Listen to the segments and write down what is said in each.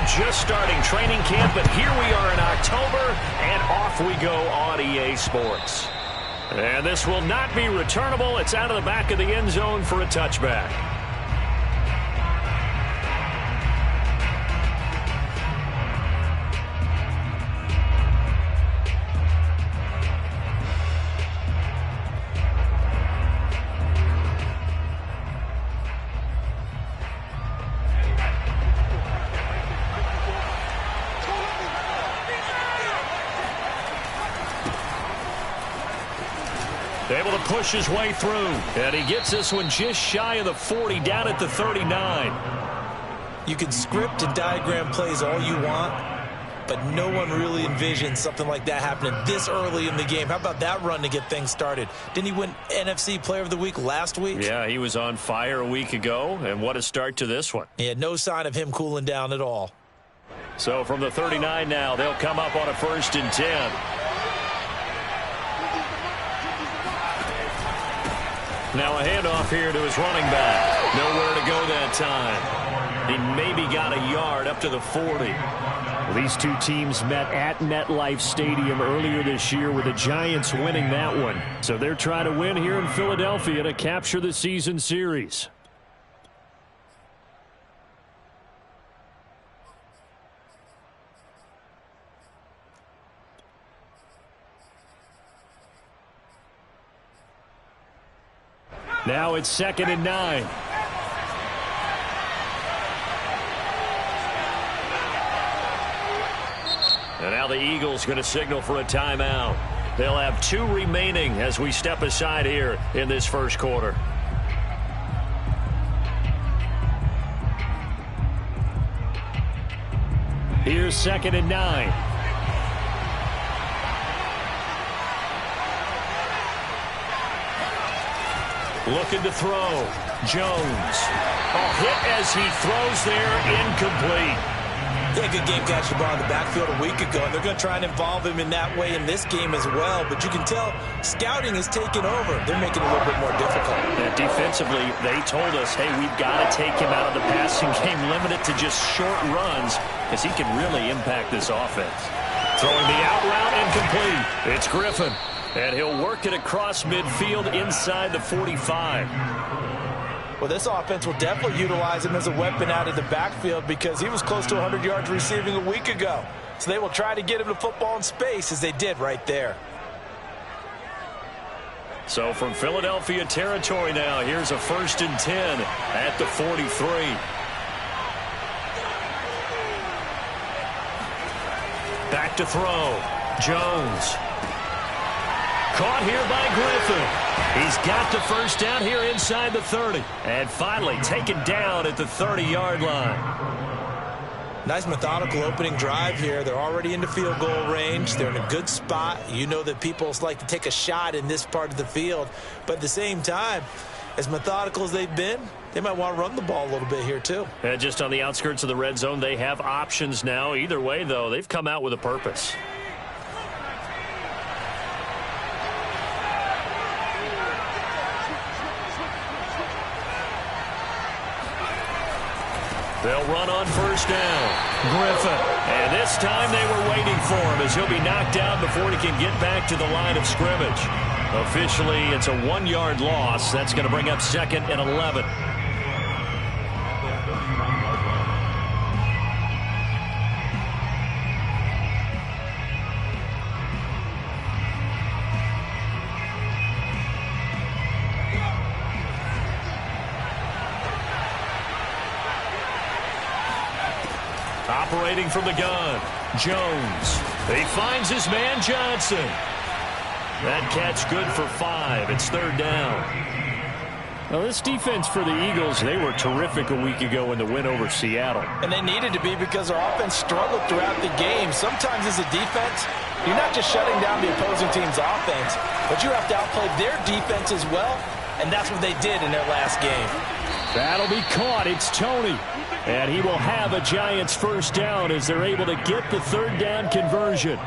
We're just starting training camp, but here we are in October, and off we go on EA Sports. And this will not be returnable. It's out of the back of the end zone for a touchback. Able to push his way through, and he gets this one just shy of the 40, down at the 39. You can script and diagram plays all you want, but no one really envisions something like that happening this early in the game. How about that run to get things started? Didn't he win NFC Player of the Week last week? Yeah, he was on fire a week ago, and what a start to this one. Yeah, no sign of him cooling down at all. So from the 39 now, they'll come up on a 1st and 10. Now a handoff here to his running back. Nowhere to go that time. He maybe got a yard up to the 40. These two teams met at MetLife Stadium earlier this year with the Giants winning that one. So they're trying to win here in Philadelphia to capture the season series. Now it's 2nd and 9. And now the Eagles going to signal for a timeout. They'll have 2 remaining as we step aside here in this first quarter. Here's 2nd and 9. Looking to throw. Jones. Hit as he throws there, incomplete. Yeah, good game catching the ball in the backfield a week ago, and they're going to try and involve him in that way in this game as well. But you can tell scouting is taking over. They're making it a little bit more difficult. And defensively, they told us, hey, we've got to take him out of the passing game, limit it to just short runs, because he can really impact this offense. Throwing the out route, incomplete. It's Griffin. And he'll work it across midfield inside the 45. Well, this offense will definitely utilize him as a weapon out of the backfield because he was close to 100 yards receiving a week ago. So they will try to get him the football in space as they did right there. So from Philadelphia territory now, here's a 1st and 10 at the 43. Back to throw. Jones. Caught here by Griffin. He's got the first down here inside the 30. And finally taken down at the 30-yard line. Nice methodical opening drive here. They're already into field goal range. They're in a good spot. You know that people like to take a shot in this part of the field. But at the same time, as methodical as they've been, they might want to run the ball a little bit here too. And just on the outskirts of the red zone, they have options now. Either way, though, they've come out with a purpose. They'll run on 1st down. Griffin. And this time they were waiting for him as he'll be knocked out before he can get back to the line of scrimmage. Officially, it's a 1-yard loss. That's going to bring up 2nd and 11. Operating from the gun, Jones. He finds his man Johnson. That catch good for 5. It's 3rd down. Well, this defense for the Eagles, they were terrific a week ago in the win over Seattle. And they needed to be because their offense struggled throughout the game. Sometimes as a defense, you're not just shutting down the opposing team's offense, but you have to outplay their defense as well, and that's what they did in their last game. That'll be caught. It's Tony. And he will have a Giants first down as they're able to get the 3rd down conversion.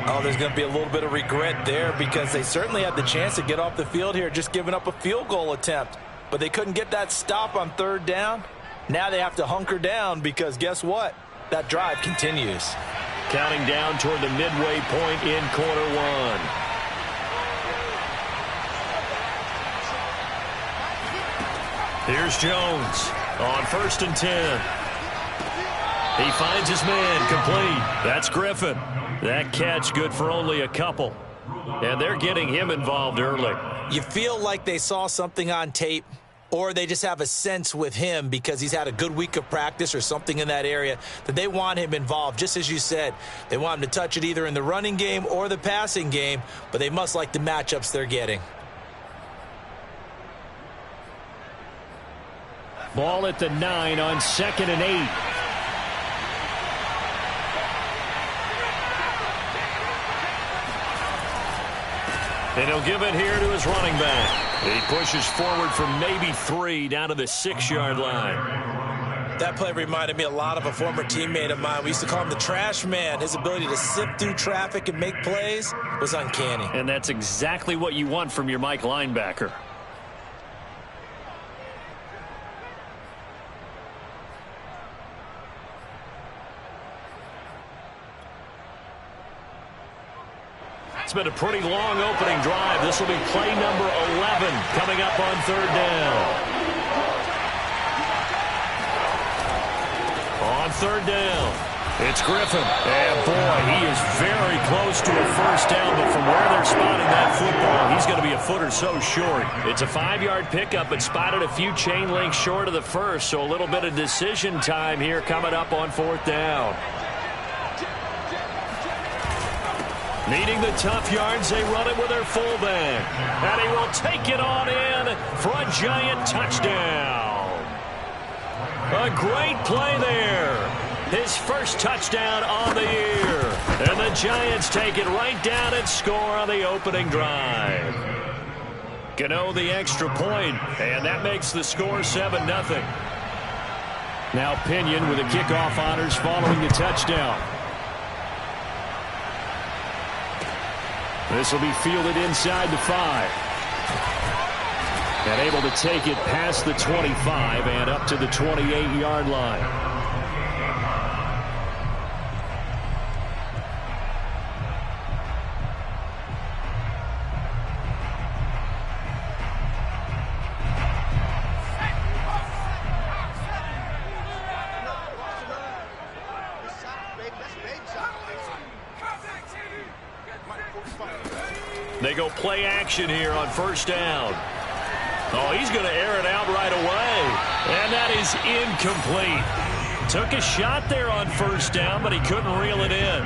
Oh, there's going to be a little bit of regret there because they certainly had the chance to get off the field here, just giving up a field goal attempt. But they couldn't get that stop on 3rd down. Now they have to hunker down because guess what? That drive continues. Counting down toward the midway point in quarter one. Here's Jones on 1st and 10. He finds his man, complete. That's Griffin. That catch good for only a couple. And they're getting him involved early. You feel like they saw something on tape, or they just have a sense with him because he's had a good week of practice or something in that area that they want him involved. Just as you said, they want him to touch it either in the running game or the passing game, but they must like the matchups they're getting. Ball at the 9 on 2nd and 8. And he'll give it here to his running back. He pushes forward for maybe 3 down to the 6-yard line. That play reminded me a lot of a former teammate of mine. We used to call him the trash man. His ability to sift through traffic and make plays was uncanny. And that's exactly what you want from your Mike linebacker. It's been a pretty long opening drive. This will be play number 11 coming up on 3rd down. On 3rd down, it's Griffin. And boy, he is very close to a first down, but from where they're spotting that football, he's going to be a foot or so short. It's a 5-yard pickup, but spotted a few chain links short of the first, so a little bit of decision time here coming up on 4th down. Needing the tough yards, they run it with their fullback. And he will take it on in for a giant touchdown. A great play there. His first touchdown on the year. And the Giants take it right down and score on the opening drive. Gano the extra point, and that makes the score 7-0. Now Pinion with the kickoff honors following the touchdown. This will be fielded inside the 5. And able to take it past the 25 and up to the 28-yard line. They go play action here on 1st down. Oh, he's going to air it out right away. And that is incomplete. Took a shot there on 1st down, but he couldn't reel it in.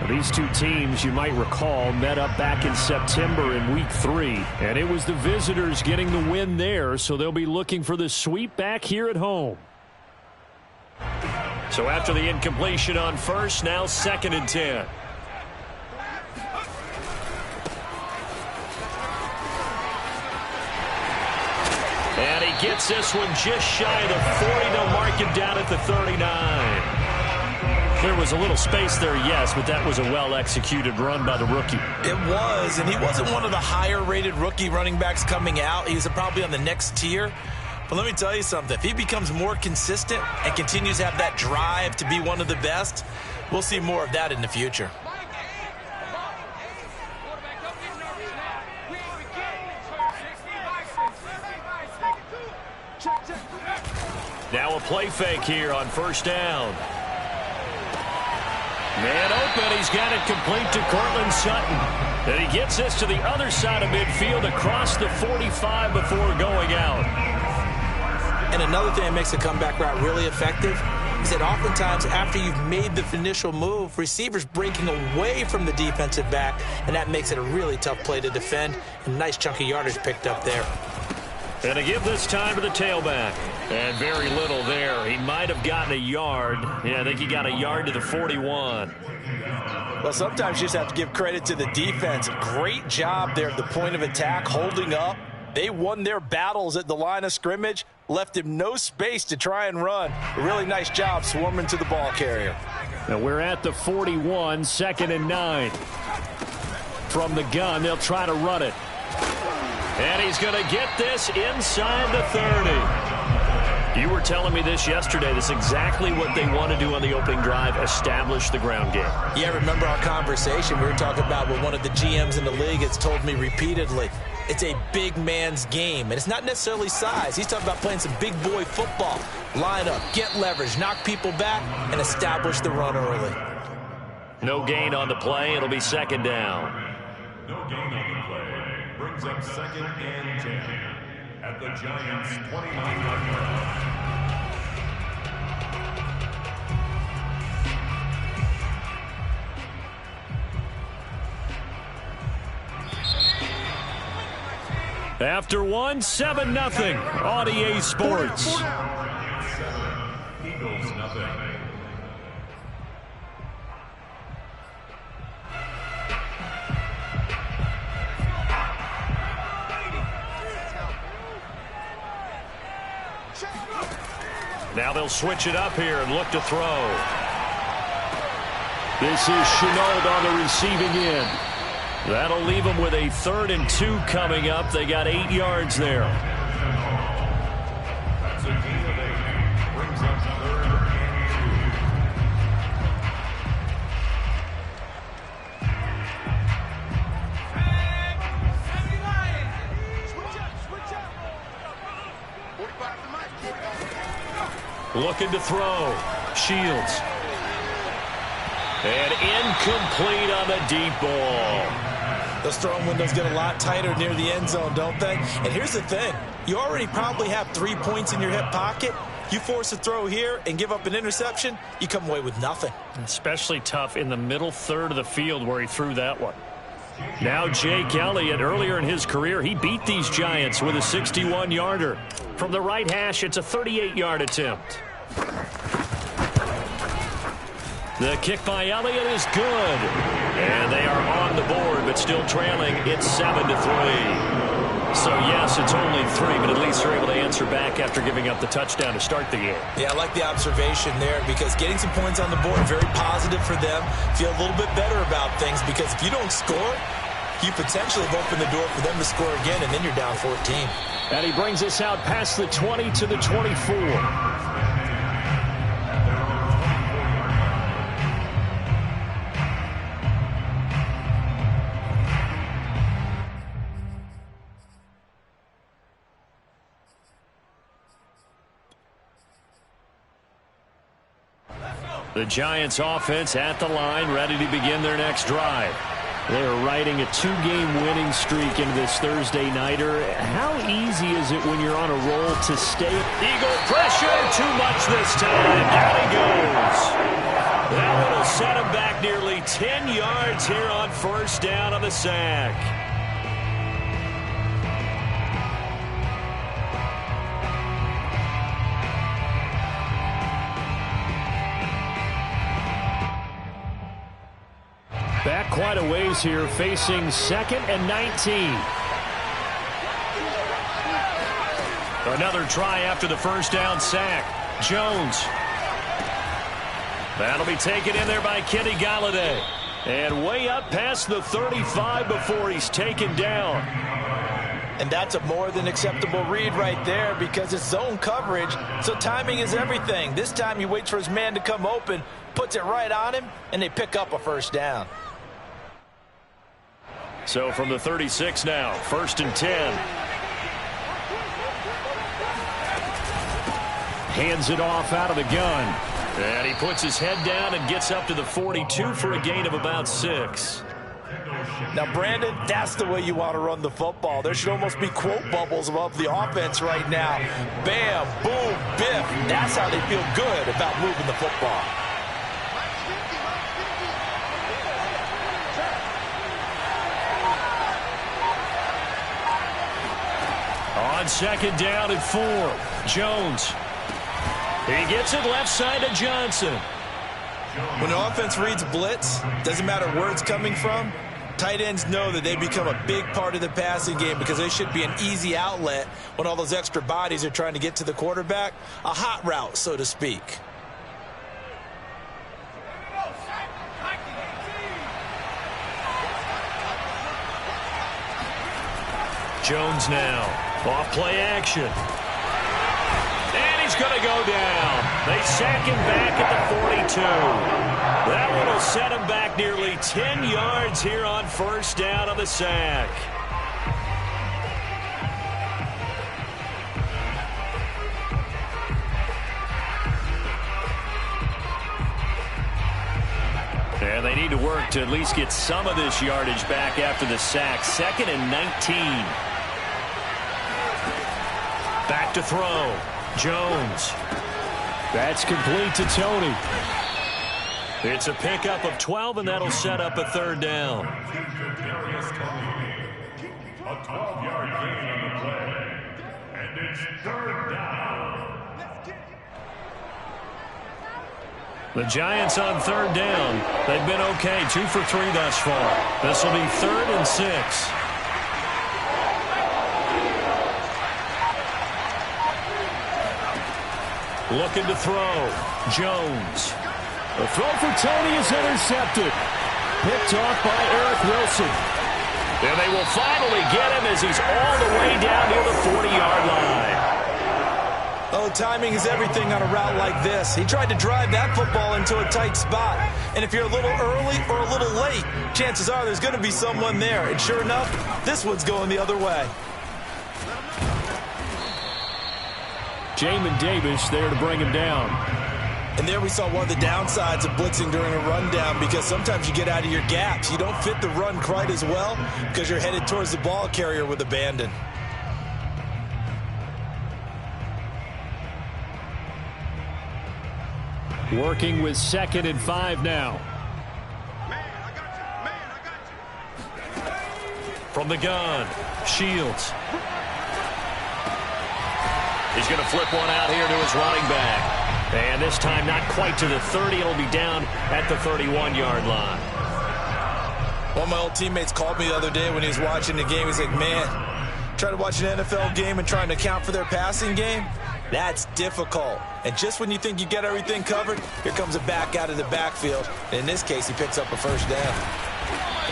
These two teams, you might recall, met up back in September in Week 3. And it was the visitors getting the win there, so they'll be looking for the sweep back here at home. So after the incompletion on 1st, now 2nd and 10. And he gets this one just shy of the 40. They'll mark him down at the 39. There was a little space there, yes, but that was a well-executed run by the rookie. It was, and he wasn't one of the higher-rated rookie running backs coming out. He was probably on the next tier. But let me tell you something. If he becomes more consistent and continues to have that drive to be one of the best, we'll see more of that in the future. Now a play fake here on 1st down. Man open, he's got it complete to Cortland Sutton. And he gets this to the other side of midfield across the 45 before going out. And another thing that makes a comeback route really effective is that oftentimes after you've made the initial move, receivers breaking away from the defensive back, and that makes it a really tough play to defend. A nice chunk of yardage picked up there. And to give this time to the tailback. And very little there. He might have gotten a yard. Yeah, I think he got a yard to the 41. Well, sometimes you just have to give credit to the defense. Great job there at the point of attack, holding up. They won their battles at the line of scrimmage, left him no space to try and run. A really nice job swarming to the ball carrier. Now we're at the 41, 2nd and 9. From the gun, they'll try to run it. And he's going to get this inside the 30. You were telling me this yesterday. This is exactly what they want to do on the opening drive, establish the ground game. Yeah, remember our conversation? We were talking about what one of the GMs in the league has told me repeatedly. It's a big man's game, and it's not necessarily size. He's talking about playing some big boy football. Line up, get leverage, knock people back, and establish the run early. No gain on the play. It'll be second down. No gain on the play. Brings up 2nd and 10 at the Giants' 29-yard line. After one, 7-0 on EA Sports. 7, Eagles nothing. Now they'll switch it up here and look to throw. This is Chenault on the receiving end. That'll leave them with a 3rd and 2 coming up. They got 8 yards there. That's a gain of 8. Brings up 3rd and 2. Looking to throw. Shields. And incomplete on the deep ball. Those throwing windows get a lot tighter near the end zone, don't they? And here's the thing. You already probably have 3 points in your hip pocket. You force a throw here and give up an interception, you come away with nothing. Especially tough in the middle third of the field where he threw that one. Now Jake Elliott, earlier in his career, he beat these Giants with a 61-yarder. From the right hash, it's a 38-yard attempt. The kick by Elliott is good. And they are on the board, but still trailing. It's 7-3. So, yes, it's only 3, but at least they're able to answer back after giving up the touchdown to start the game. Yeah, I like the observation there because getting some points on the board, very positive for them. Feel a little bit better about things because if you don't score, you potentially have opened the door for them to score again, and then you're down 14. And he brings us out past the 20 to the 24. The Giants offense at the line, ready to begin their next drive. They're riding a 2-game winning streak into this Thursday nighter. How easy is it when you're on a roll to stay? Eagle pressure, too much this time. Down he goes. That one will set him back nearly 10 yards here on 1st down on the sack. Back quite a ways here, facing 2nd and 19. Another try after the 1st down sack. Jones. That'll be taken in there by Kenny Galladay. And way up past the 35 before he's taken down. And that's a more than acceptable read right there because it's zone coverage, so timing is everything. This time he waits for his man to come open, puts it right on him, and they pick up a 1st down. So from the 36 now, 1st and 10. Hands it off out of the gun. And he puts his head down and gets up to the 42 for a gain of about 6. Now, Brandon, that's the way you want to run the football. There should almost be quote bubbles above the offense right now. Bam, boom, biff. That's how they feel good about moving the football. On 2nd down and 4, Jones. He gets it left side to Johnson. When the offense reads blitz, doesn't matter where it's coming from, tight ends know that they become a big part of the passing game because they should be an easy outlet when all those extra bodies are trying to get to the quarterback. A hot route, so to speak. Jones now. Off play action. And he's going to go down. They sack him back at the 42. That one will set him back nearly 10 yards here on first down on the sack. And they need to work to at least get some of this yardage back after the sack. 2nd and 19. Back to throw. Jones. That's complete to Tony. It's a pickup of 12, and that'll set up a 3rd down. A 12-yard gain on the play. And it's 3rd down. The Giants on 3rd down. They've been okay, 2 for 3 thus far. This will be 3rd and 6. Looking to throw. Jones. The throw for Tony is intercepted. Picked off by Eric Wilson. And they will finally get him as he's all the way down near the 40-yard line. Oh, timing is everything on a route like this. He tried to drive that football into a tight spot. And if you're a little early or a little late, chances are there's going to be someone there. And sure enough, this one's going the other way. Jamin Davis there to bring him down. And there we saw one of the downsides of blitzing during a rundown, because sometimes you get out of your gaps. You don't fit the run quite as well because you're headed towards the ball carrier with abandon. Working with 2nd and 5 now. From the gun, Shields. He's going to flip one out here to his running back. And this time not quite to the 30. It'll be down at the 31-yard line. One of my old teammates called me the other day when he was watching the game. He's like, man, trying to watch an NFL game and trying to account for their passing game? That's difficult. And just when you think you get everything covered, here comes a back out of the backfield. And in this case, he picks up a 1st down.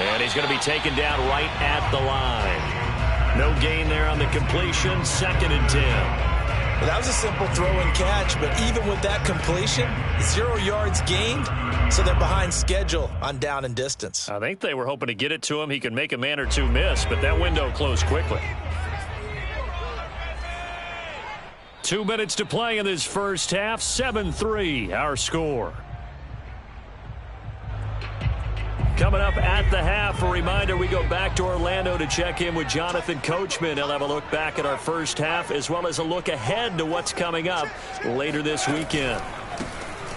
And he's going to be taken down right at the line. No gain there on the completion. 2nd and 10. Well, that was a simple throw and catch, but even with that completion, 0 yards gained, so they're behind schedule on down and distance. I think they were hoping to get it to him. He could make a man or two miss, but that window closed quickly. 2 minutes to play in this first half. 7-3, our score. Coming up at the half, a reminder, we go back to Orlando to check in with Jonathan Coachman. He'll have a look back at our first half as well as a look ahead to what's coming up later this weekend.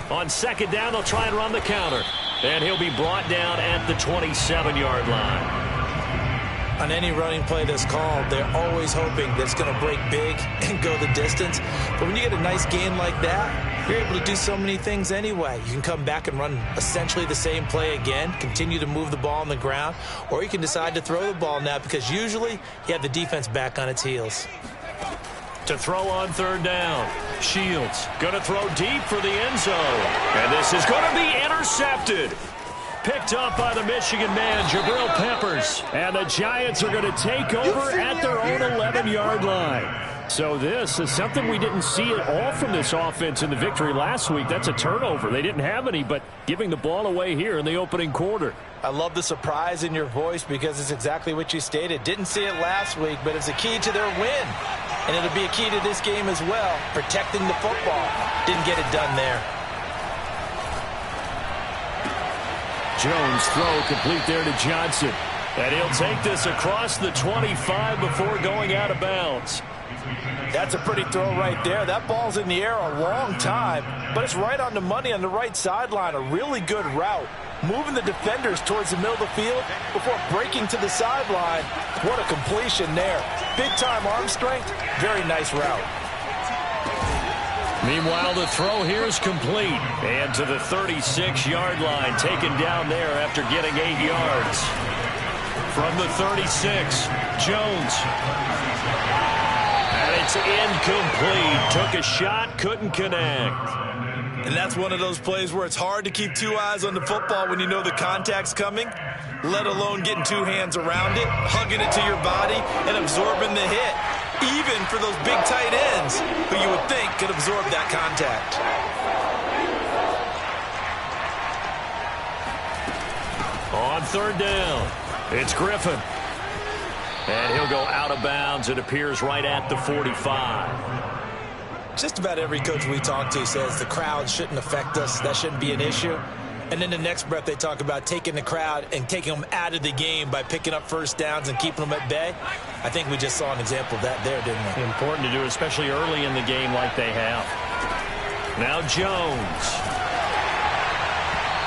On 2nd down, they'll try and run the counter. And he'll be brought down at the 27-yard line. On any running play that's called, they're always hoping that it's going to break big and go the distance. But when you get a nice gain like that, you're able to do so many things anyway. You can come back and run essentially the same play again, continue to move the ball on the ground, or you can decide to throw the ball now because usually you have the defense back on its heels. To throw on 3rd down, Shields going to throw deep for the end zone. And this is going to be intercepted. Picked up by the Michigan man, Jabril Peppers. And the Giants are going to take over at their own 11-yard line. So this is something we didn't see at all from this offense in the victory last week. That's a turnover. They didn't have any, but giving the ball away here in the opening quarter. I love the surprise in your voice because it's exactly what you stated. Didn't see it last week, but it's a key to their win. And it'll be a key to this game as well, protecting the football. Didn't get it done there. Jones throw complete there to Johnson. And he'll take this across the 25 before going out of bounds. That's a pretty throw right there. That ball's in the air a long time, but it's right on the money on the right sideline. A really good route. Moving the defenders towards the middle of the field before breaking to the sideline. What a completion there. Big-time arm strength. Very nice route. Meanwhile, the throw here is complete. And to the 36-yard line, taken down there after getting 8 yards. From the 36, Jones. And it's incomplete. Took a shot, couldn't connect. And that's one of those plays where it's hard to keep 2 eyes on the football when you know the contact's coming, let alone getting 2 hands around it, hugging it to your body, and absorbing the hit. even for those big tight ends who you would think could absorb that contact. On third down, it's Griffin. And he'll go out of bounds. It appears right at the 45. Just about every coach we talk to says the crowd shouldn't affect us. That shouldn't be an issue. And then the next breath they talk about taking the crowd and taking them out of the game by picking up first downs and keeping them at bay. I think we just saw an example of that there, didn't we? Important to do, especially early in the game like they have. Now Jones.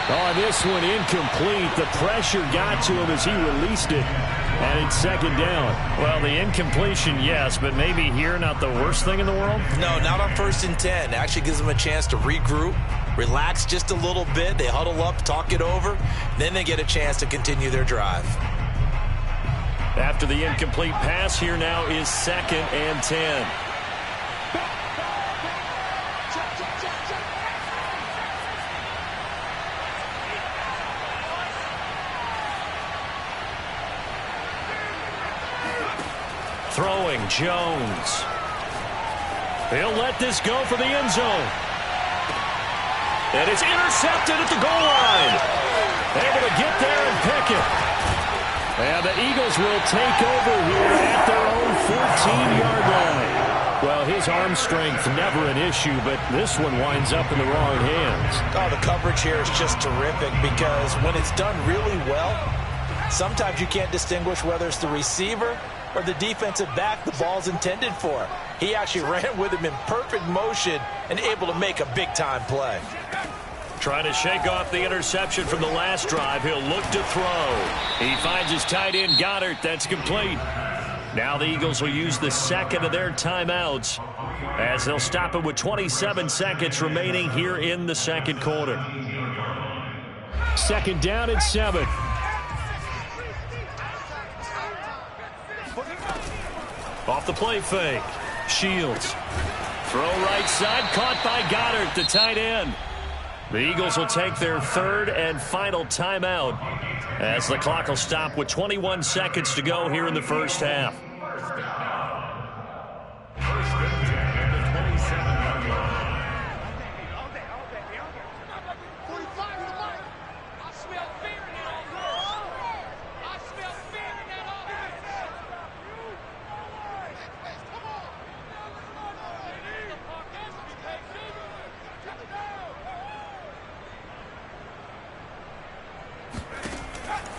Oh, this one incomplete. The pressure got to him as he released it. And it's second down. Well, the incompletion, yes, but maybe here not the worst thing in the world? No, not on 1st and 10. It actually gives them a chance to regroup, relax just a little bit. They huddle up, talk it over. Then they get a chance to continue their drive. After the incomplete pass, here now is 2nd and 10. Throwing, Jones. He'll let this go for the end zone. And it's intercepted at the goal line. Able to get there and pick it. And the Eagles will take over here at their own 14-yard line. Well, his arm strength, never an issue, but this one winds up in the wrong hands. Oh, the coverage here is just terrific because when it's done really well, sometimes you can't distinguish whether it's the receiver or the defensive back the ball's intended for. He actually ran with him in perfect motion and able to make a big-time play. Trying to shake off the interception from the last drive. He'll look to throw. He finds his tight end, Goddard. That's complete. Now the Eagles will use the second of their timeouts as they'll stop it with 27 seconds remaining here in the second quarter. Second down and 7. Off the play fake. Shields. Throw right side. Caught by Goddard, the tight end. The Eagles will take their third and final timeout as the clock will stop with 21 seconds to go here in the first half.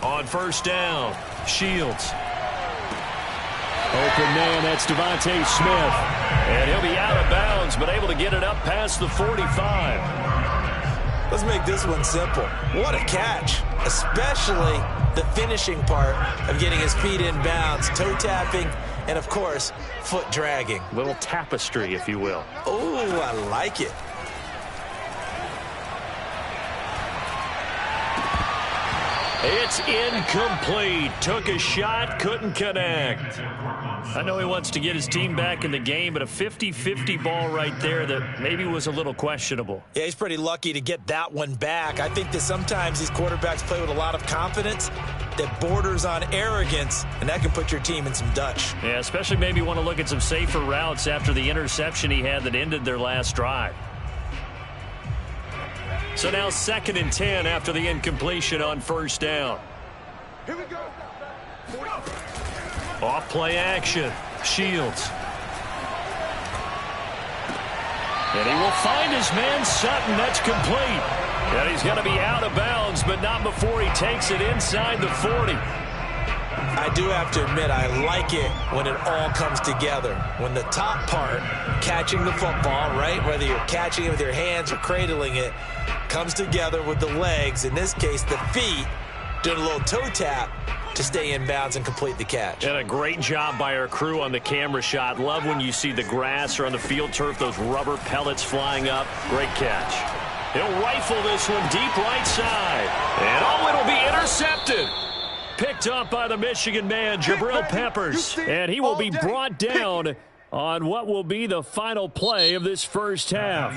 On first down, Shields. Open man, that's Devontae Smith. And he'll be out of bounds, but able to get it up past the 45. Let's make this one simple. What a catch, especially the finishing part of getting his feet in bounds, toe tapping, and, of course, foot dragging. Little tapestry, if you will. Oh, I like it. It's incomplete. Took a shot, couldn't connect. I know he wants to get his team back in the game, but a 50-50 ball right there that maybe was a little questionable. Yeah, he's pretty lucky to get that one back. I think that sometimes these quarterbacks play with a lot of confidence that borders on arrogance, and that can put your team in some Dutch. Yeah, especially maybe want to look at some safer routes after the interception he had that ended their last drive. So now 2nd and 10 after the incompletion on first down. Here we go. Off play action. Shields. And he will find his man Sutton. That's complete. And he's going to be out of bounds, but not before he takes it inside the 40. I do have to admit, I like it when it all comes together. When the top part, catching the football, right, whether you're catching it with your hands or cradling it, comes together with the legs, in this case the feet, doing a little toe tap to stay in bounds and complete the catch. And a great job by our crew on the camera shot. Love when you see the grass or on the field turf, those rubber pellets flying up. Great catch. He'll rifle this one deep right side. And oh, it'll be intercepted. Picked up by the Michigan man, Jabril Peppers. And he will be brought down on what will be the final play of this first half.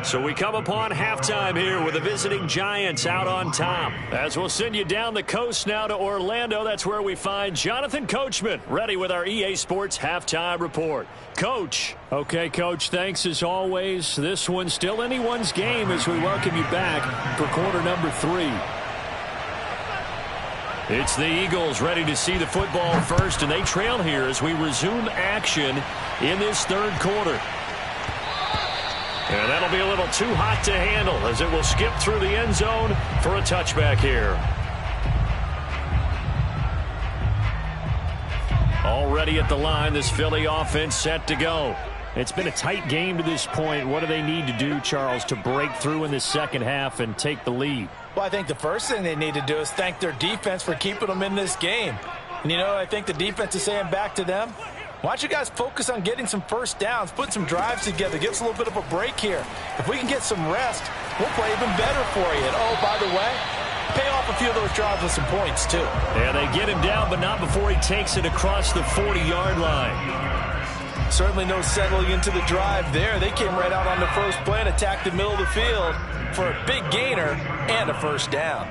So we come upon halftime here with the visiting Giants out on top. As we'll send you down the coast now to Orlando, that's where we find Jonathan Coachman ready with our EA Sports halftime report. Coach. Okay, Coach, thanks as always. This one's still anyone's game as we welcome you back for quarter number 3. It's the Eagles ready to see the football first, and they trail here as we resume action in this third quarter. And that'll be a little too hot to handle as it will skip through the end zone for a touchback here. Already at the line, this Philly offense set to go. It's been a tight game to this point. What do they need to do, Charles, to break through in the second half and take the lead? Well, I think the first thing they need to do is thank their defense for keeping them in this game. And, I think the defense is saying back to them, why don't you guys focus on getting some first downs, put some drives together, give us a little bit of a break here. If we can get some rest, we'll play even better for you. And, oh, by the way, pay off a few of those drives with some points, too. Yeah, they get him down, but not before he takes it across the 40-yard line. Certainly no settling into the drive there. They came right out on the first play and attacked the middle of the field for a big gainer and a first down.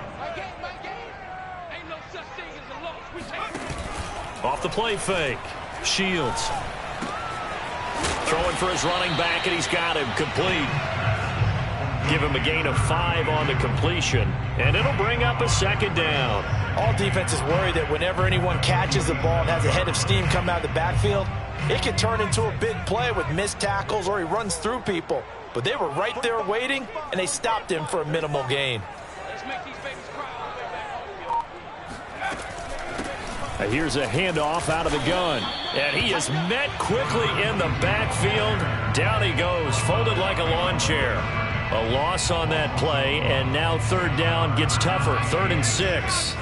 Off the play fake. Shields. Throwing for his running back, and he's got him complete. Give him a gain of 5 on the completion, and it'll bring up a second down. All defenses worry that whenever anyone catches the ball and has a head of steam come out of the backfield, it can turn into a big play with missed tackles or he runs through people. But they were right there waiting, and they stopped him for a minimal gain. Here's a handoff out of the gun. And he is met quickly in the backfield. Down he goes, folded like a lawn chair. A loss on that play, and now third down gets tougher. 3rd and 6.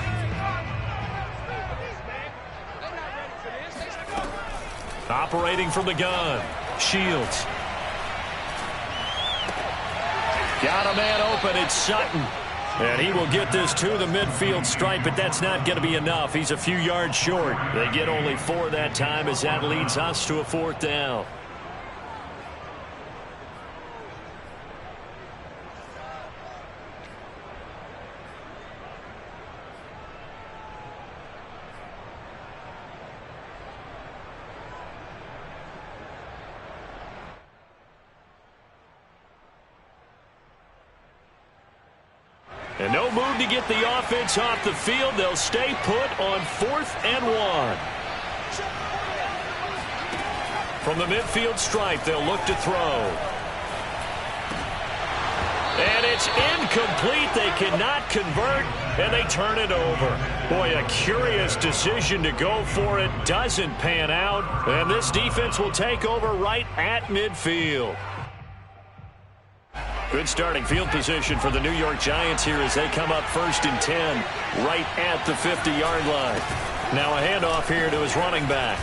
Operating from the gun. Shields. Got a man open. It's Sutton. And he will get this to the midfield stripe, but that's not going to be enough. He's a few yards short. They get only 4 that time as that leads us to a 4th down. And no move to get the offense off the field. They'll stay put on 4th and 1. From the midfield stripe, they'll look to throw. And it's incomplete. They cannot convert, and they turn it over. Boy, a curious decision to go for it. Doesn't pan out, and this defense will take over right at midfield. Good starting field position for the New York Giants here as they come up 1st and 10 right at the 50-yard line. Now a handoff here to his running back.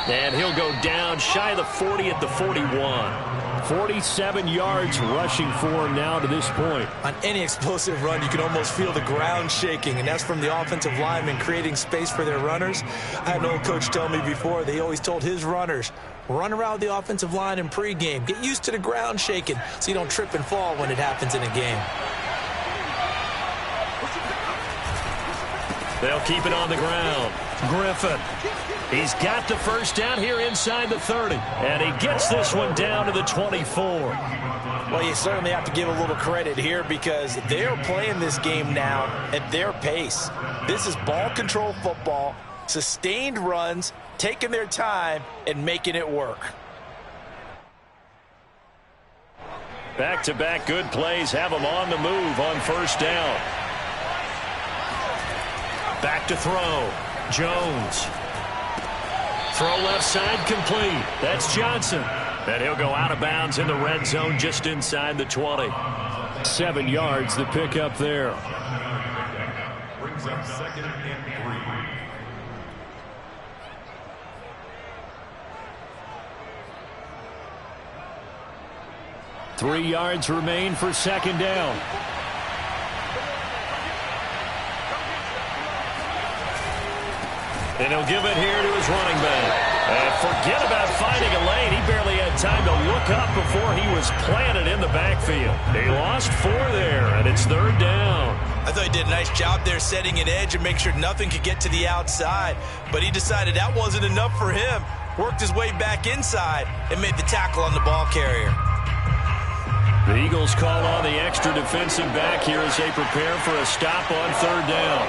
And he'll go down shy of the 40 at the 41. 47 yards rushing for him now to this point. On any explosive run, you can almost feel the ground shaking, and that's from the offensive linemen creating space for their runners. I had an old coach tell me before, they always told his runners, run around the offensive line in pregame. Get used to the ground shaking so you don't trip and fall when it happens in a game. They'll keep it on the ground. Griffin. He's got the first down here inside the 30. And he gets this one down to the 24. Well, you certainly have to give a little credit here because they're playing this game now at their pace. This is ball control football, sustained runs, taking their time and making it work. Back-to-back good plays have them on the move on first down. Back to throw. Jones. Throw left side complete. That's Johnson. And he'll go out of bounds in the red zone just inside the 20. 7 yards the pickup there. Brings up 2nd and 3. 3 yards remain for second down. And he'll give it here to his running back. And forget about finding a lane. He barely had time to look up before he was planted in the backfield. He lost 4 there, and it's 3rd down. I thought he did a nice job there setting an edge and make sure nothing could get to the outside. But he decided that wasn't enough for him. Worked his way back inside and made the tackle on the ball carrier. The Eagles call on the extra defensive back here as they prepare for a stop on 3rd down.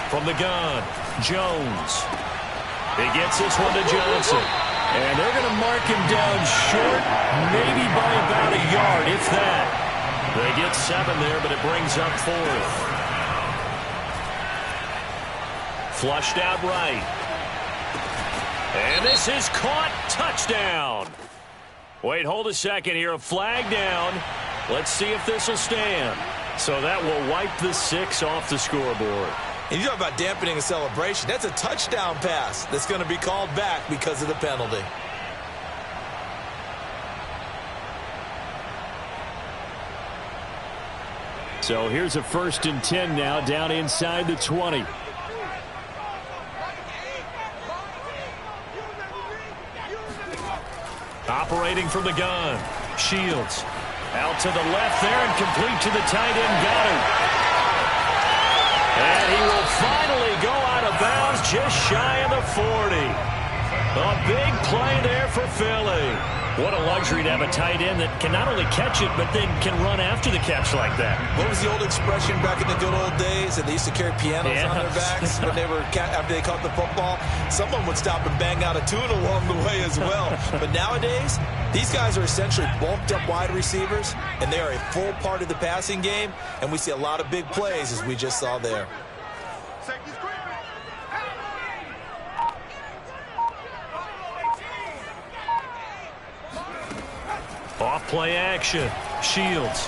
From the gun, Jones. He gets this one to Johnson. And they're going to mark him down short, maybe by about a yard, if that. They get 7 there, but it brings up 4th. Flushed out right. And this is caught. Touchdown. Wait, hold a second here. A flag down. Let's see if this will stand. So that will wipe the 6 off the scoreboard. And you talk about dampening a celebration. That's a touchdown pass that's going to be called back because of the penalty. So here's a 1st and 10 now down inside the 20. Operating from the gun. Shields. Out to the left there and complete to the tight end. Got him. And he will finally go out of bounds just shy of the 40. A big play there for Philly. What a luxury to have a tight end that can not only catch it, but then can run after the catch like that. What was the old expression back in the good old days? And they used to carry pianos on their backs when they were after they caught the football. Someone would stop and bang out a tune along the way as well. But nowadays, these guys are essentially bulked up wide receivers, and they are a full part of the passing game. And we see a lot of big plays, as we just saw there. Off play action. Shields.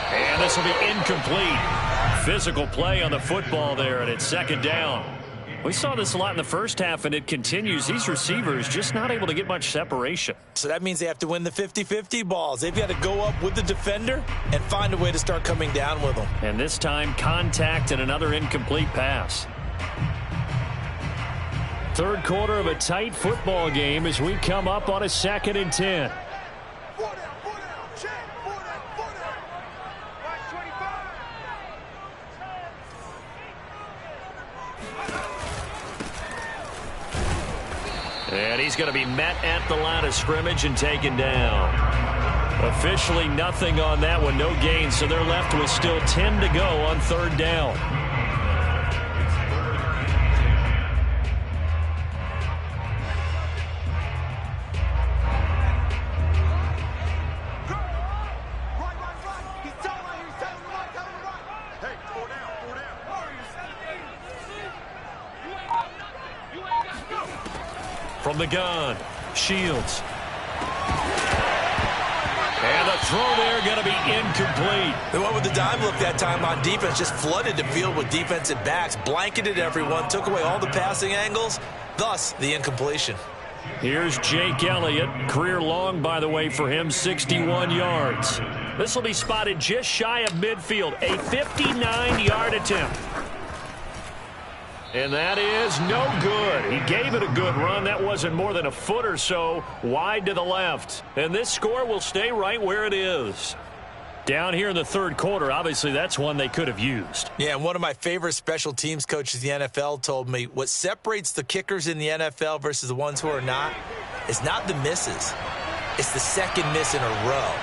And this will be incomplete. Physical play on the football there, and it's 2nd down. We saw this a lot in the first half, and it continues. These receivers just not able to get much separation. So that means they have to win the 50-50 balls. They've got to go up with the defender and find a way to start coming down with them. And this time, contact and another incomplete pass. 3rd quarter of a tight football game as we come up on a 2nd and 10. And he's going to be met at the line of scrimmage and taken down. Officially nothing on that one, no gain, so they're left with still 10 to go on 3rd down. From the gun, Shields. And the throw there going to be incomplete. They went with the dime look that time on defense, just flooded the field with defensive backs, blanketed everyone, took away all the passing angles, thus the incompletion. Here's Jake Elliott, career long, by the way, for him, 61 yards. This will be spotted just shy of midfield, a 59-yard attempt. And that is no good. He gave it a good run. That wasn't more than a foot or so wide to the left. And this score will stay right where it is. Down here in the 3rd quarter, obviously that's one they could have used. Yeah, and one of my favorite special teams coaches in the NFL told me what separates the kickers in the NFL versus the ones who are not is not the misses. It's the 2nd miss in a row.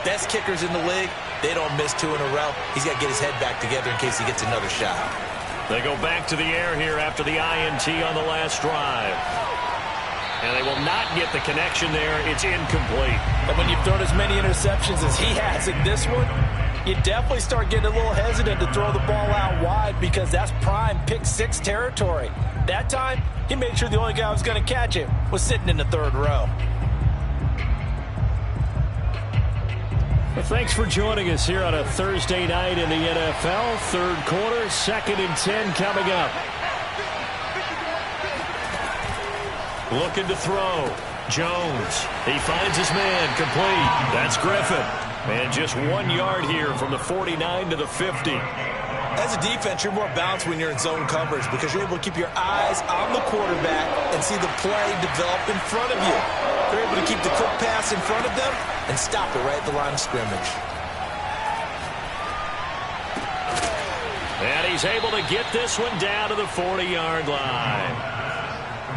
Best kickers in the league, they don't miss 2 in a row. He's got to get his head back together in case he gets another shot. They go back to the air here after the INT on the last drive. And they will not get the connection there. It's incomplete. And when you've thrown as many interceptions as he has in this one, you definitely start getting a little hesitant to throw the ball out wide because that's prime pick 6 territory. That time, he made sure the only guy who was going to catch it was sitting in the 3rd row. Well, thanks for joining us here on a Thursday night in the NFL. 3rd quarter, 2nd and 10 coming up. Looking to throw. Jones. He finds his man. Complete. That's Griffin. And just 1 yard here from the 49 to the 50. As a defense, you're more balanced when you're in zone coverage because you're able to keep your eyes on the quarterback and see the play develop in front of you. They're able to keep the quick pass in front of them and stop it right at the line of scrimmage. And he's able to get this one down to the 40-yard line.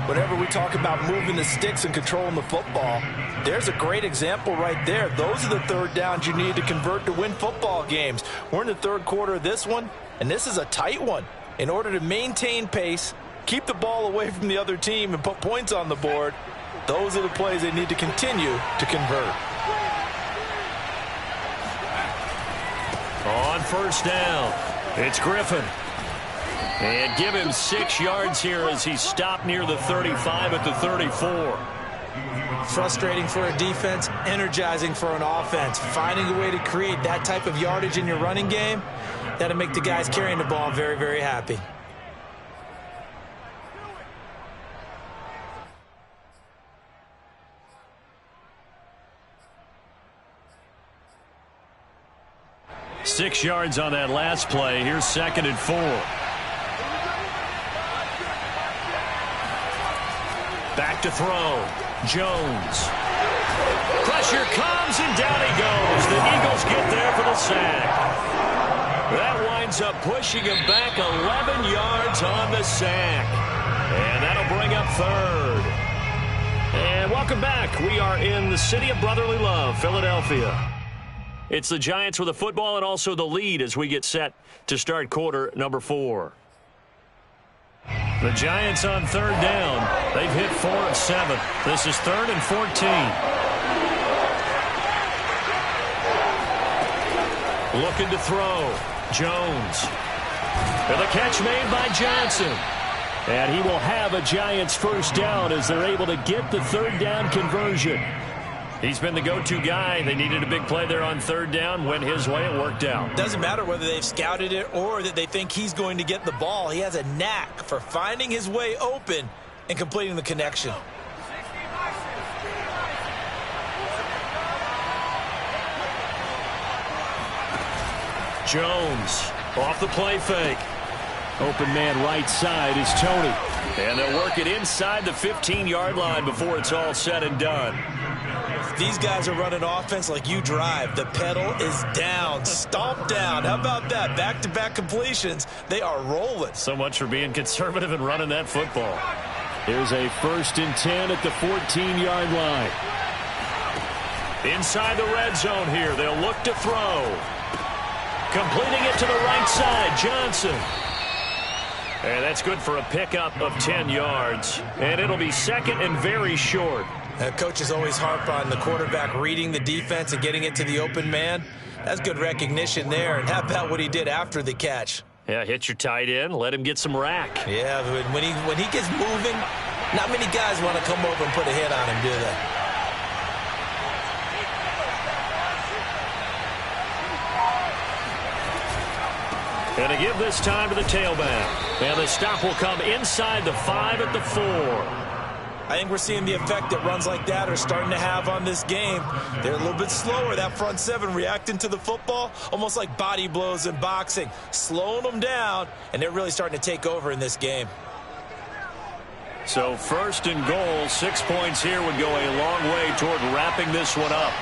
Whenever we talk about moving the sticks and controlling the football, there's a great example right there. Those are the third downs you need to convert to win football games. We're in the third quarter of this one, and this is a tight one. In order to maintain pace, keep the ball away from the other team, and put points on the board, those are the plays they need to continue to convert. On first down, it's Griffin. And give him 6 yards here as he stopped near the 35 at the 34. Frustrating for a defense, energizing for an offense. Finding a way to create that type of yardage in your running game, that'll make the guys carrying the ball very, very happy. Six yards on that last play. Here's 2nd and 4. Back to throw. Jones. Pressure comes, and down he goes. The Eagles get there for the sack. That winds up pushing him back 11 yards on the sack. And that'll bring up 3rd. And welcome back. We are in the city of brotherly love, Philadelphia. It's the Giants with the football and also the lead as we get set to start quarter number 4. The Giants on 3rd down. They've hit 4 of 7. This is 3rd and 14. Looking to throw. Jones. And the catch made by Johnson. And he will have a Giants first down as they're able to get the 3rd down conversion. He's been the go-to guy. They needed a big play there on 3rd down. Went his way. It worked out. Doesn't matter whether they've scouted it or that they think he's going to get the ball. He has a knack for finding his way open and completing the connection. Jones off the play fake. Open man right side is Tony. And they'll work it inside the 15-yard line before it's all said and done. These guys are running offense like you drive. The pedal is down, stomped down. How about that? Back-to-back completions. They are rolling. So much for being conservative and running that football. Here's a 1st and 10 at the 14-yard line. Inside the red zone here. They'll look to throw. Completing it to the right side, Johnson. And that's good for a pickup of 10 yards. And it'll be 2nd and very short. Coaches always harp on the quarterback reading the defense and getting it to the open man. That's good recognition there. And how about what he did after the catch? Yeah, hit your tight end, let him get some rack. Yeah, when he gets moving, not many guys want to come over and put a hit on him, do they? And to give this time to the tailback. And the stop will come inside the 5 at the 4. I think we're seeing the effect that runs like that are starting to have on this game. They're a little bit slower, that front 7 reacting to the football, almost like body blows in boxing, slowing them down, and they're really starting to take over in this game. So 1st and goal, 6 points here would go a long way toward wrapping this one up.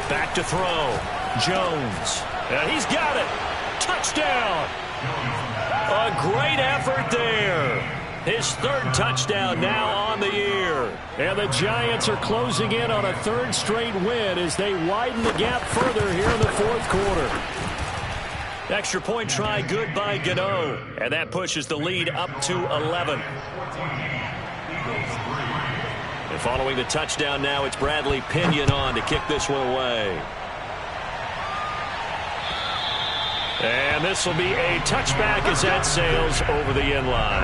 Back to throw. Jones. And he's got it. Touchdown. A great effort there. His 3rd touchdown now on the year. And the Giants are closing in on a 3rd straight win as they widen the gap further here in the 4th quarter. Extra point try good by Gano. And that pushes the lead up to 11. And following the touchdown now, it's Bradley Pinion on to kick this one away. And this will be a touchback as that sails over the end line.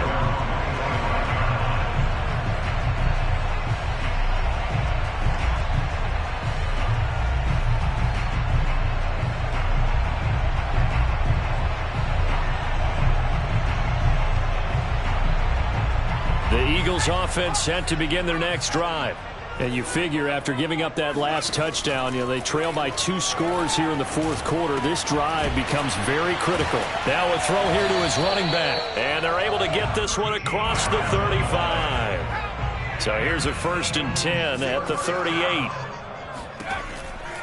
The Eagles offense set to begin their next drive. And you figure after giving up that last touchdown, they trail by 2 scores here in the fourth quarter. This drive becomes very critical. Now a throw here to his running back. And they're able to get this one across the 35. So here's a 1st and 10 at the 38.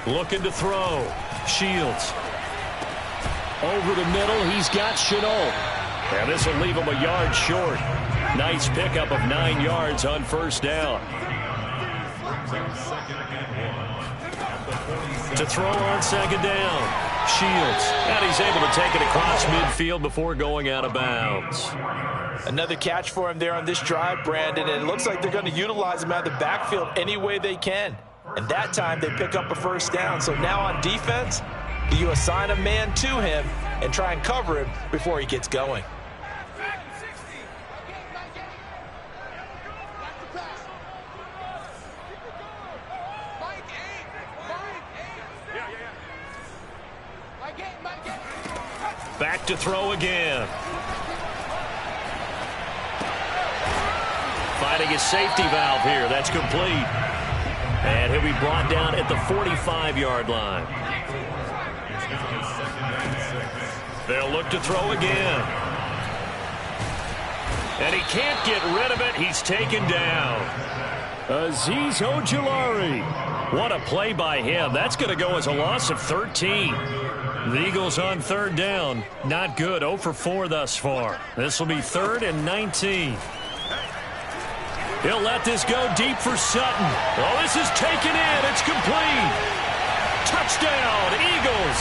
Looking to throw. Shields. Over the middle, he's got Chenault. And this will leave him a yard short. Nice pickup of 9 yards on 1st down. To throw on 2nd down. Shields. And he's able to take it across midfield before going out of bounds. Another catch for him there on this drive, Brandon. And it looks like they're going to utilize him out of the backfield any way they can. And that time they pick up a 1st down. So now on defense, do you assign a man to him and try and cover him before he gets going? Back to throw again. Finding his safety valve here. That's complete. And he'll be brought down at the 45-yard line. They'll look to throw again. And he can't get rid of it. He's taken down. Azeez Ojulari. What a play by him. That's going to go as a loss of 13. The Eagles on 3rd down. Not good. 0 for 4 thus far. This will be 3rd and 19. He'll let this go deep for Sutton. Oh, this is taken in. It's complete. Touchdown, Eagles.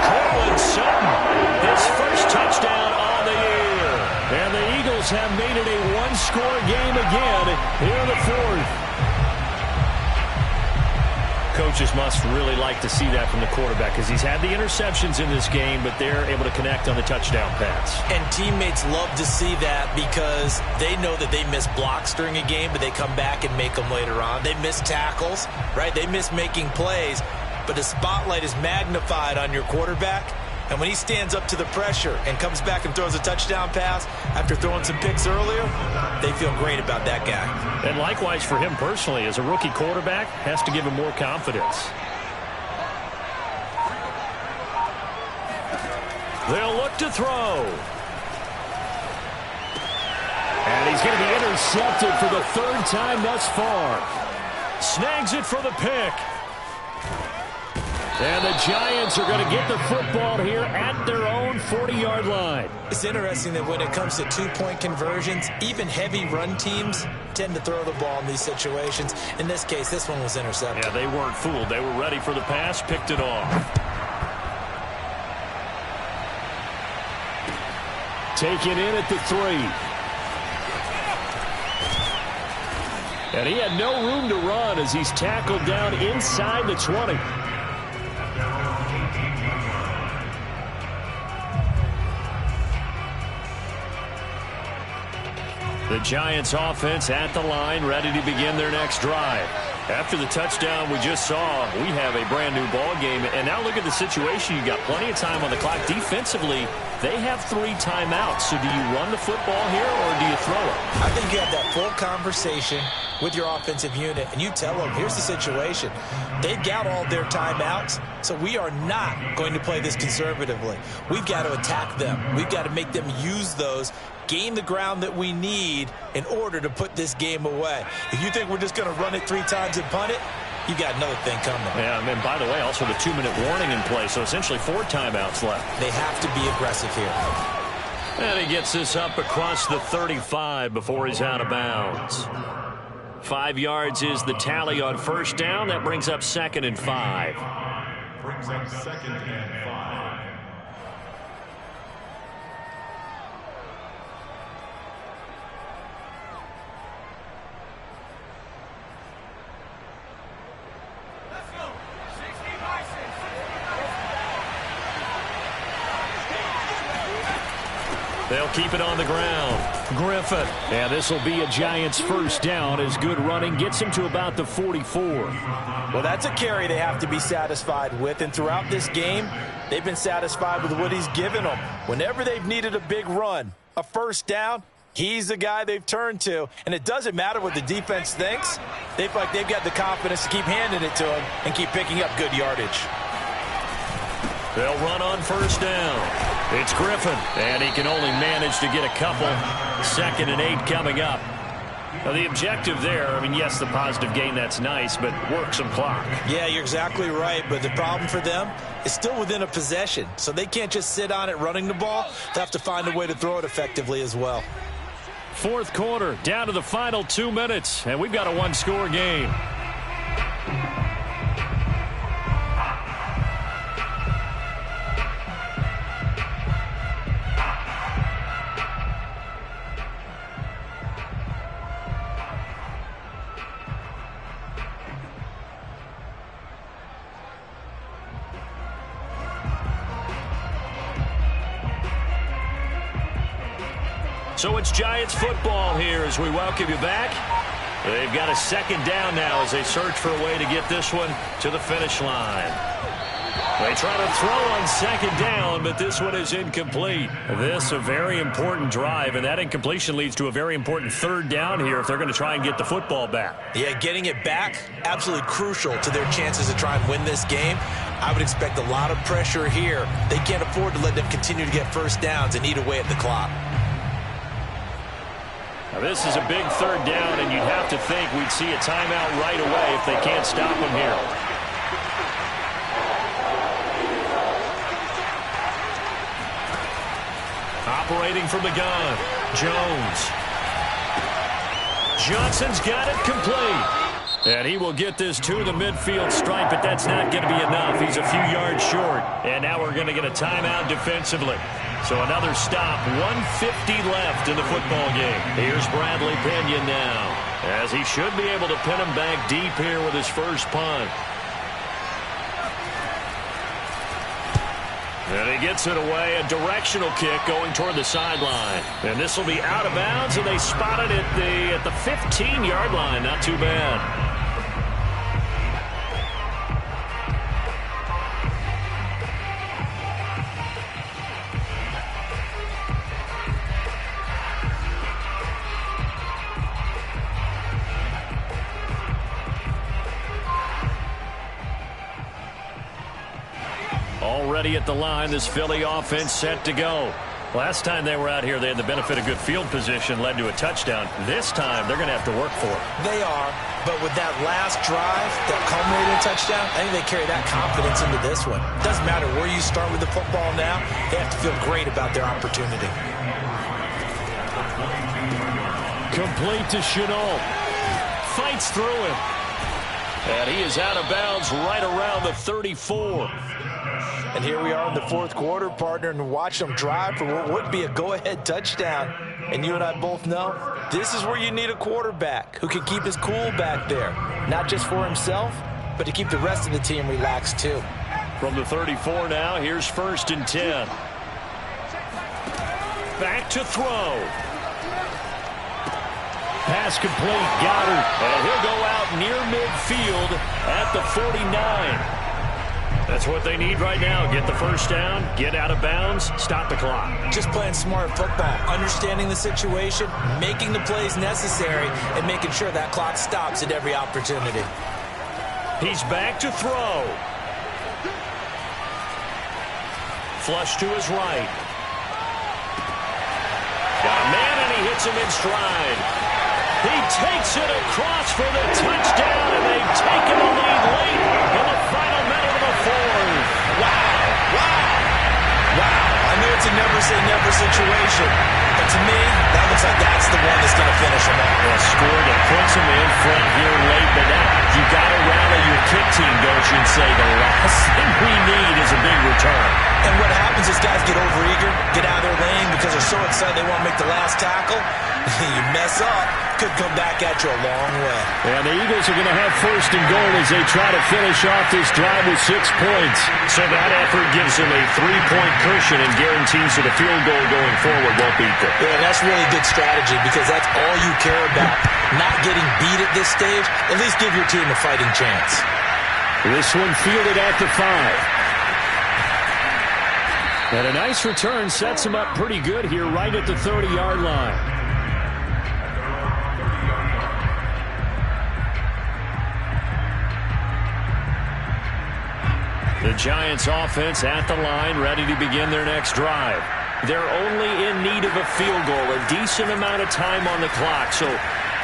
Cortland Sutton, his 1st touchdown on the year. And the Eagles have made it a 1-score game again here in the 4th. Coaches must really like to see that from the quarterback because he's had the interceptions in this game, but they're able to connect on the touchdown pass. And teammates love to see that because they know that they miss blocks during a game, but they come back and make them later on. They miss tackles, right? They miss making plays, but the spotlight is magnified on your quarterback. And when he stands up to the pressure and comes back and throws a touchdown pass after throwing some picks earlier, they feel great about that guy. And likewise for him personally, as a rookie quarterback, has to give him more confidence. They'll look to throw. And he's going to be intercepted for the 3rd time thus far. Snags it for the pick. And the Giants are going to get the football here at their own 40-yard line. It's interesting that when it comes to 2-point conversions, even heavy run teams tend to throw the ball in these situations. In this case, this one was intercepted. Yeah, they weren't fooled. They were ready for the pass, picked it off. Taken in at the 3. And he had no room to run as he's tackled down inside the 20. The Giants offense at the line, ready to begin their next drive. After the touchdown we just saw, we have a brand new ball game. And now look at the situation. You got plenty of time on the clock. Defensively, they have 3 timeouts. So do you run the football here or do you throw it? I think you have that full conversation with your offensive unit, and you tell them, here's the situation. They've got all their timeouts, so we are not going to play this conservatively. We've got to attack them. We've got to make them use those, gain the ground that we need in order to put this game away. If you think we're just going to run it 3 times and punt it, you got another thing coming. Yeah, and by the way, also the 2-minute warning in play, so essentially 4 timeouts left. They have to be aggressive here. And he gets this up across the 35 before he's out of bounds. 5 yards is the tally on 1st down. That brings up 2nd and 5. Brings up 2nd and 5. They'll keep it on the ground. Griffin. And this will be a Giants 1st down as good running gets him to about the 44. Well, that's a carry they have to be satisfied with. And throughout this game, they've been satisfied with what he's given them. Whenever they've needed a big run, a 1st down, He's the guy they've turned to, and it doesn't matter what the defense thinks. They feel like they've got the confidence to keep handing it to him and keep picking up good yardage. They'll run on first down. It's Griffin, and he can only manage to get a couple. 2nd and 8 coming up. Now, the objective there, I mean, yes, the positive gain, that's nice, but work some clock. Yeah, you're exactly right, but the problem for them is still within a possession, so they can't just sit on it running the ball. They have to find a way to throw it effectively as well. 4th quarter, down to the final 2 minutes, and we've got a one-score game. So it's Giants football here as we welcome you back. They've got a 2nd down now as they search for a way to get this one to the finish line. They try to throw on 2nd down, but this one is incomplete. This a very important drive, and that incompletion leads to a very important 3rd down here if they're going to try and get the football back. Yeah, getting it back, absolutely crucial to their chances to try and win this game. I would expect a lot of pressure here. They can't afford to let them continue to get first downs and eat away at the clock. Now this is a big 3rd down, and you'd have to think we'd see a timeout right away if they can't stop them here. Operating from the gun, Jones. Johnson's got it complete. And he will get this to the midfield stripe, but that's not going to be enough. He's a few yards short. And now we're going to get a timeout defensively. So another stop, 1:50 left in the football game. Here's Bradley Pinion now, as he should be able to pin him back deep here with his first punt. And he gets it away, a directional kick going toward the sideline. And this will be out of bounds, and they spot it at the 15-yard line. Not too bad. Already at the line, this Philly offense set to go. Last time they were out here, they had the benefit of good field position, led to a touchdown. This time, they're going to have to work for it. They are, but with that last drive that culminated in a touchdown, I think they carry that confidence into this one. It doesn't matter where you start with the football now. They have to feel great about their opportunity. Complete to Chenault. Fights through him. And he is out of bounds right around the 34. And here we are in the 4th quarter, partner, and watch them drive for what would be a go-ahead touchdown. And you and I both know this is where you need a quarterback who can keep his cool back there, not just for himself, but to keep the rest of the team relaxed too. From the 34 now, here's 1st and 10. Back to throw. Pass complete, Goddard. And he'll go out near midfield at the 49. That's what they need right now. Get the first down, get out of bounds, stop the clock. Just playing smart football, understanding the situation, making the plays necessary, and making sure that clock stops at every opportunity. He's back to throw. Flush to his right. Got a man, and he hits him in stride. He takes it across for the touchdown, and they've taken the lead late in the final minute of the 4th. Wow. I know it's a never-say-never situation, but to me, that looks like that's the one that's going to finish him off. A score that puts him in front here late, but now you got to rally your kick team, don't you, and say the last thing we need is a big return. And what happens is guys get overeager, get out of their lane because they're so excited they want to make the last tackle. You mess up, could come back at you a long way. And the Eagles are going to have 1st and goal as they try to finish off this drive with 6 points. So that effort gives them a 3-point cushion and guarantees that a field goal going forward won't beat them. Yeah, that's really good strategy because that's all you care about. Not getting beat at this stage, at least give your team a fighting chance. This one fielded at the 5. And a nice return sets him up pretty good here right at the 30-yard line. The Giants offense at the line, ready to begin their next drive. They're only in need of a field goal, a decent amount of time on the clock. So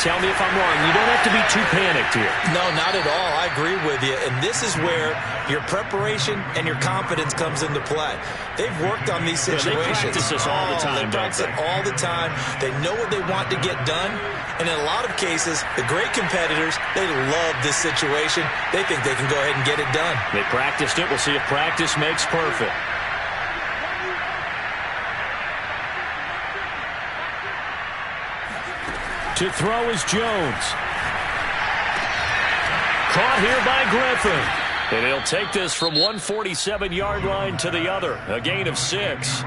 tell me if I'm wrong. You don't have to be too panicked here. No, not at all. I agree with you. And this is where your preparation and your confidence comes into play. They've worked on these situations. They practice this all the time. They practice it all the time. They know what they want to get done. And in a lot of cases, the great competitors, they love this situation. They think they can go ahead and get it done. They practiced it. We'll see if practice makes perfect. To throw is Jones. Caught here by Griffin. And he'll take this from 147-yard line to the other. A gain of 6.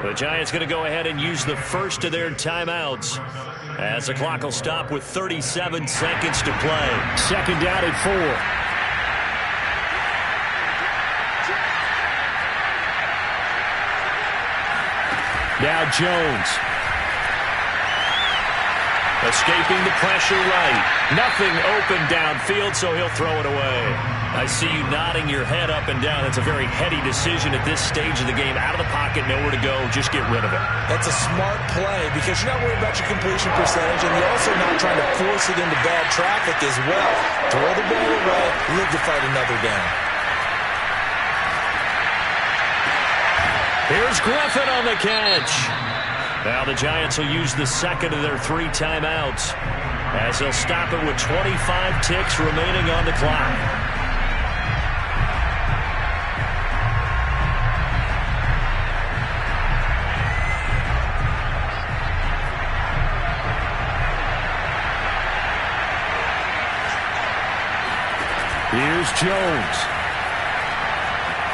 The Giants going to go ahead and use the first of their timeouts, as the clock will stop with 37 seconds to play. Second down at 4. Now Jones. Escaping the pressure right. Nothing open downfield, so he'll throw it away. I see you nodding your head up and down. It's a very heady decision at this stage of the game. Out of the pocket, nowhere to go. Just get rid of it. That's a smart play because you're not worried about your completion percentage, and you're also not trying to force it into bad traffic as well. Throw the ball away, live to fight another down. Here's Griffin on the catch. Now the Giants will use the second of their 3 timeouts, as they'll stop it with 25 ticks remaining on the clock. Here's Jones.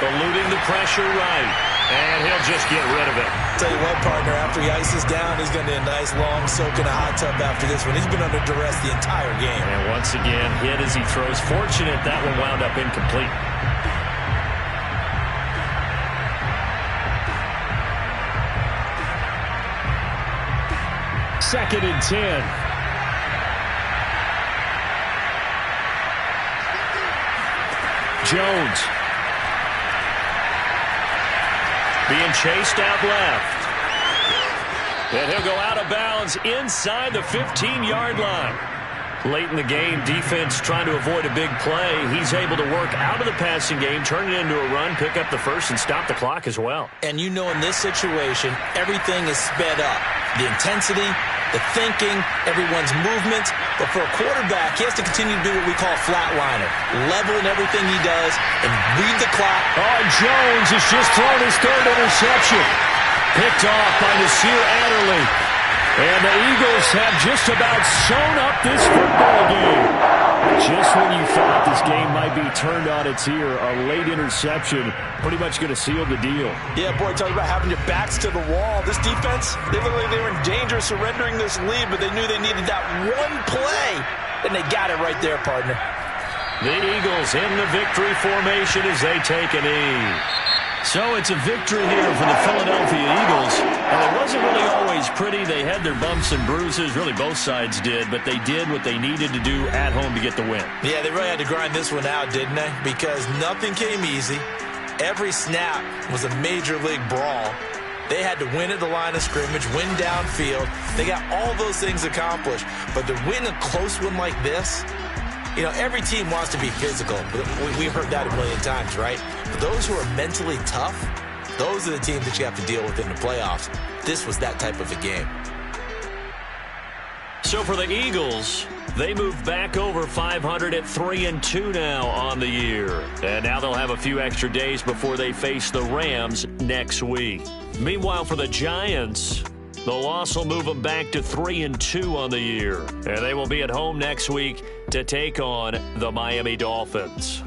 Eluding the pressure right. And he'll just get rid of it. Tell you what, partner, after he ices down, he's going to do a nice long soak in a hot tub after this one. He's been under duress the entire game. And once again, hit as he throws. Fortunate that one wound up incomplete. Second and 10. Jones. Being chased out left. And he'll go out of bounds inside the 15-yard line. Late in the game, defense trying to avoid a big play. He's able to work out of the passing game, turn it into a run, pick up the first, and stop the clock as well. And you know in this situation, everything is sped up. The intensity, the thinking, everyone's movements. But for a quarterback, he has to continue to do what we call flatliner. Level in everything he does and read the clock. Oh, Jones has just thrown his 3rd interception. Picked off by Nasir Adderley. And the Eagles have just about sewn up this football game. Just when you thought this game might be turned on its ear, a late interception pretty much going to seal the deal. Yeah, boy, talk about having your backs to the wall. This defense, they looked like they were in danger of surrendering this lead, but they knew they needed that one play, and they got it right there, partner. The Eagles in the victory formation as they take a knee. So it's a victory here for the Philadelphia Eagles. And it wasn't really always pretty. They had their bumps and bruises. Really, both sides did. But they did what they needed to do at home to get the win. Yeah, they really had to grind this one out, didn't they? Because nothing came easy. Every snap was a major league brawl. They had to win at the line of scrimmage, win downfield. They got all those things accomplished. But to win a close one like this, you know, every team wants to be physical. We've heard that a million times, right? But those who are mentally tough, those are the teams that you have to deal with in the playoffs. This was that type of a game. So for the Eagles, they move back over 500 at 3-2 now on the year. And now they'll have a few extra days before they face the Rams next week. Meanwhile, for the Giants, the loss will move them back to 3-2 on the year. And they will be at home next week to take on the Miami Dolphins.